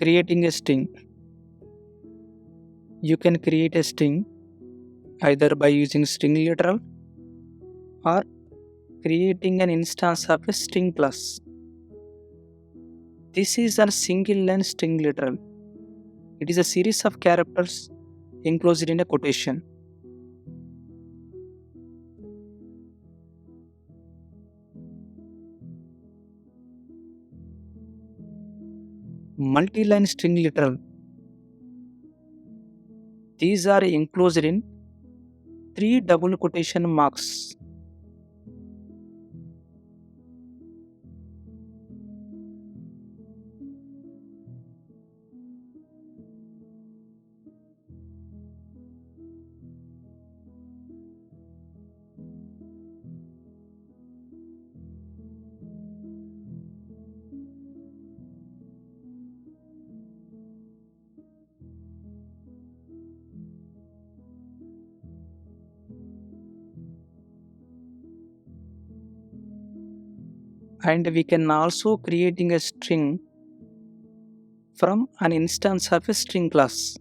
Creating a string. You can create a string either by using string literal or creating an instance of a string class. This is a single line string literal. It is a series of characters enclosed in a quotation. Multi-line string literal. These are enclosed in three double quotation marks. And we can also creating a string from an instance of a string class.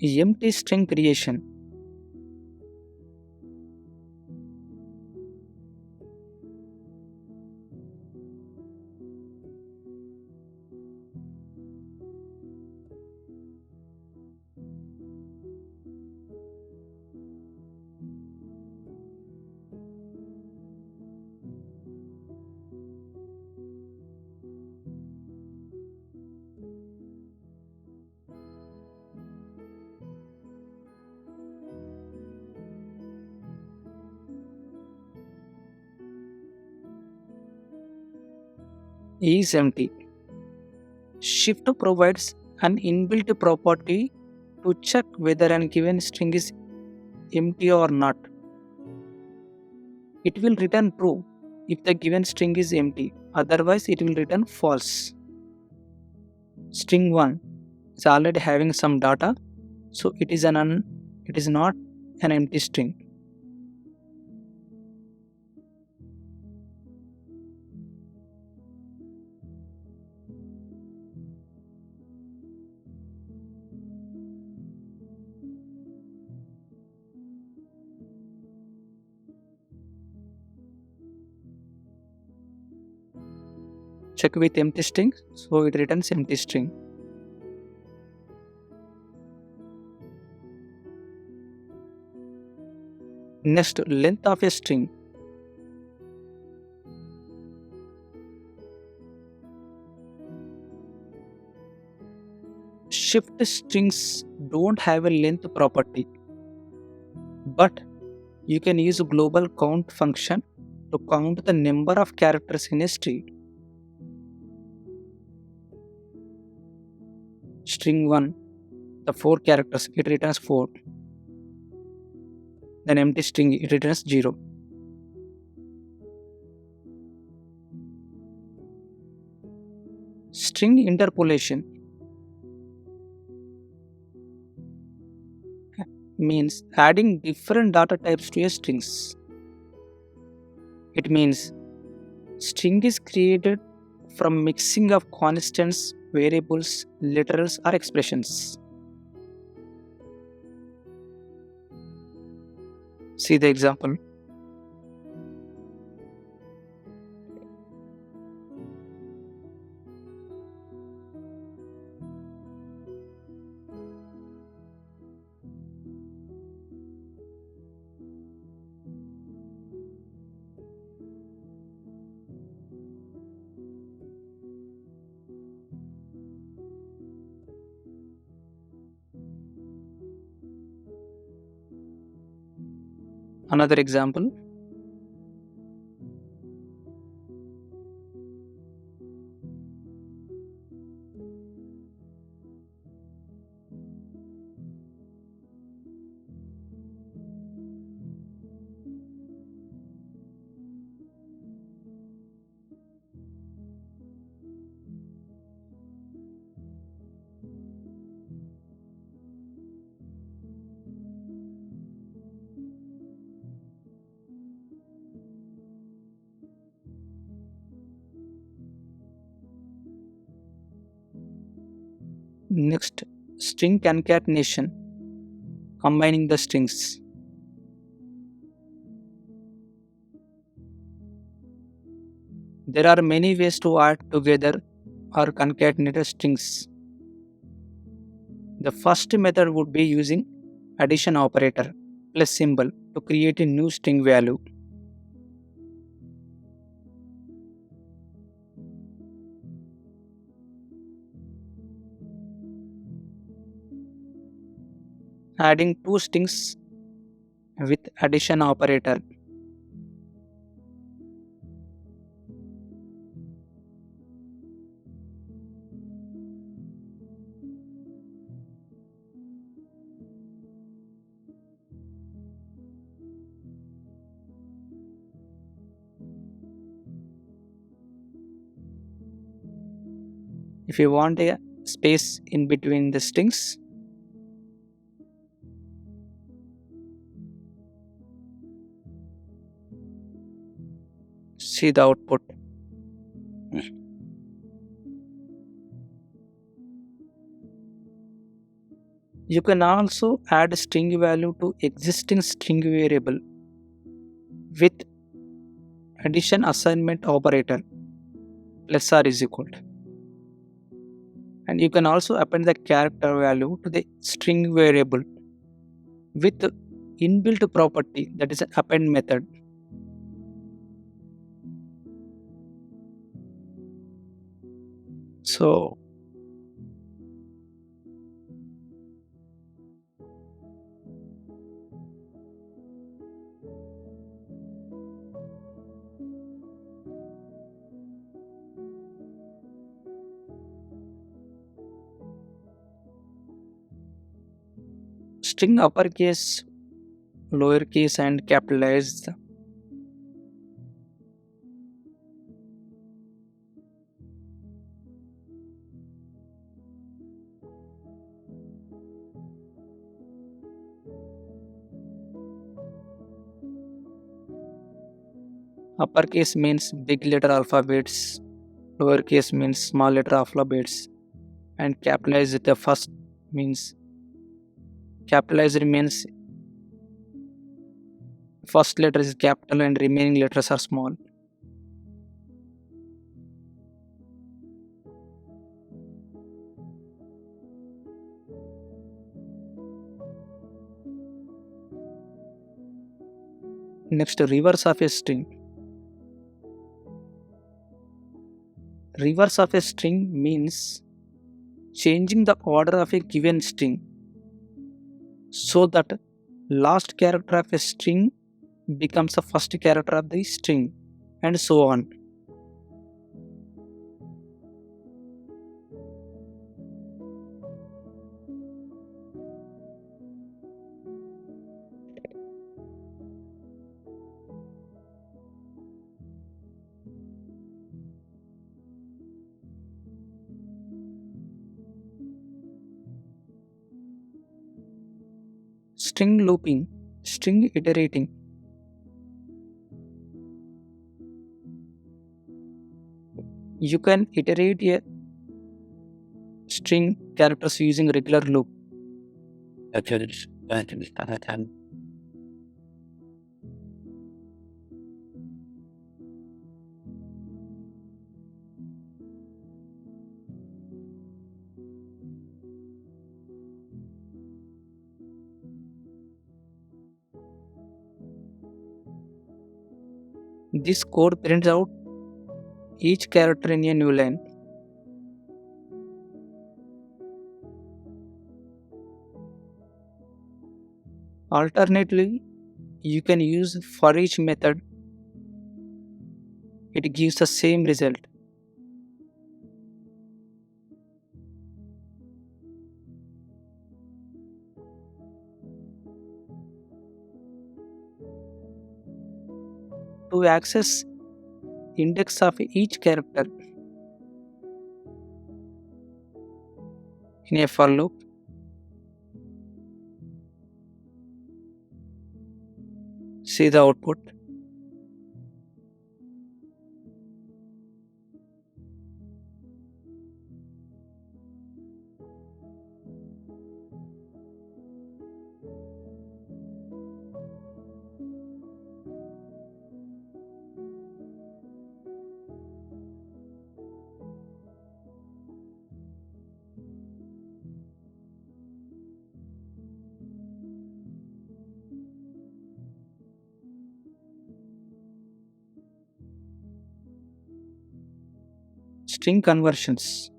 Empty string creation. Is empty. Shift provides an inbuilt property to check whether a given string is empty or not. It will return true if the given string is empty, otherwise, it will return false. String 1 is already having some data, so it is not an empty string. Check with empty string, so it returns empty string. Next, length of a string. Shift strings don't have a length property, but you can use a global count function to count the number of characters in a string. String 1, the 4 characters, it returns 4. Then empty string, it returns 0. String interpolation means adding different data types to a strings. It means string is created from mixing of constants, variables, literals or expressions. See the example. Another example. Next, string concatenation, combining the strings. There are many ways to add together or concatenate strings. The first method would be using addition operator plus symbol to create a new string value. Adding two strings with addition operator. If you want a space in between the strings, see the output. You can also add string value to existing string variable with addition assignment operator plus r is equal to. And you can also append the character value to the string variable with inbuilt property, that is an append method. So string uppercase, lowercase and capitalized. Uppercase means big letter alphabets, lowercase means small letter alphabets, and capitalized the first means first letter is capital and remaining letters are small. Next, reverse of a string. Reverse of a string means changing the order of a given string so that last character of a string becomes the first character of the string, and so on. String looping, string iterating. You can iterate a string characters using regular loop. This code prints out each character in a new line. Alternately, you can use for each method, it gives the same result. To access index of each character in a for loop, see the output. String conversions.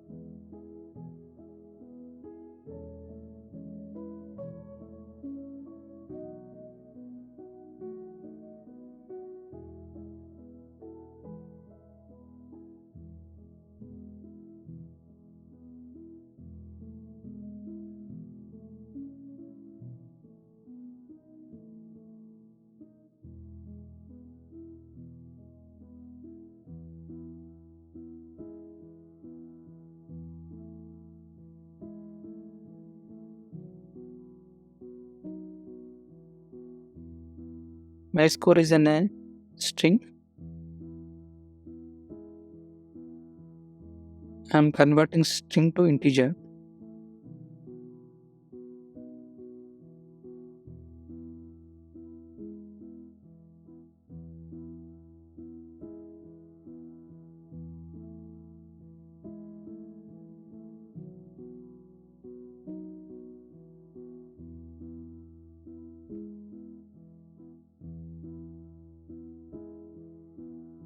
My score is in a string. I'm converting string to integer.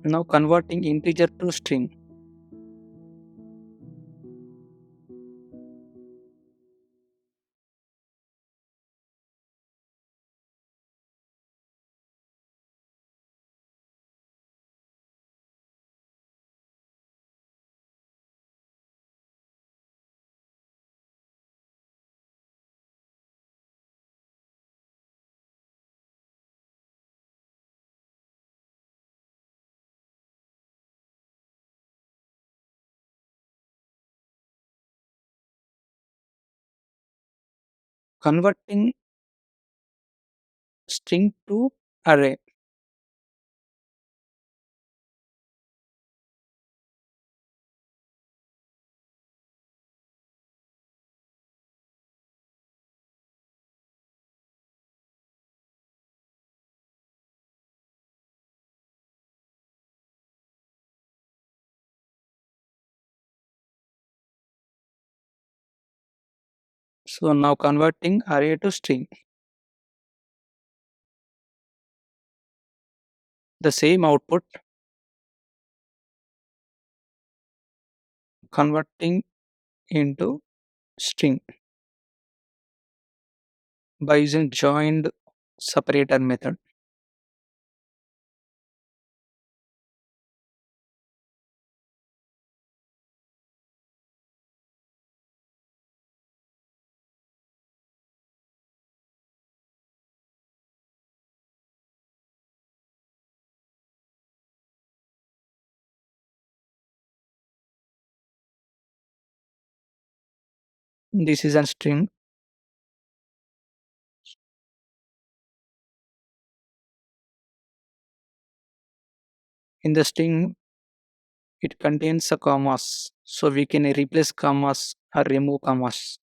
Now converting integer to string. Converting string to array. So now converting array to string. The same output, converting into string by using joined separator method. This is a string. In the string, it contains a commas. So we can replace commas or remove commas.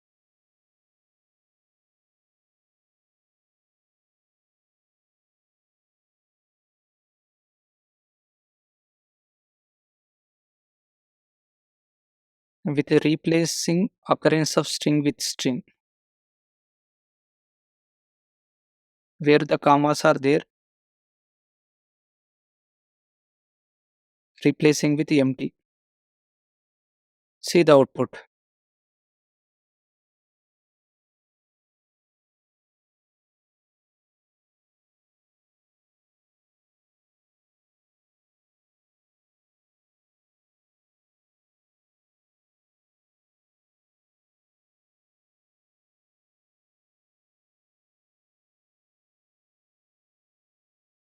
With replacing occurrence of string with string. Where the commas are there, replacing with empty. See the output.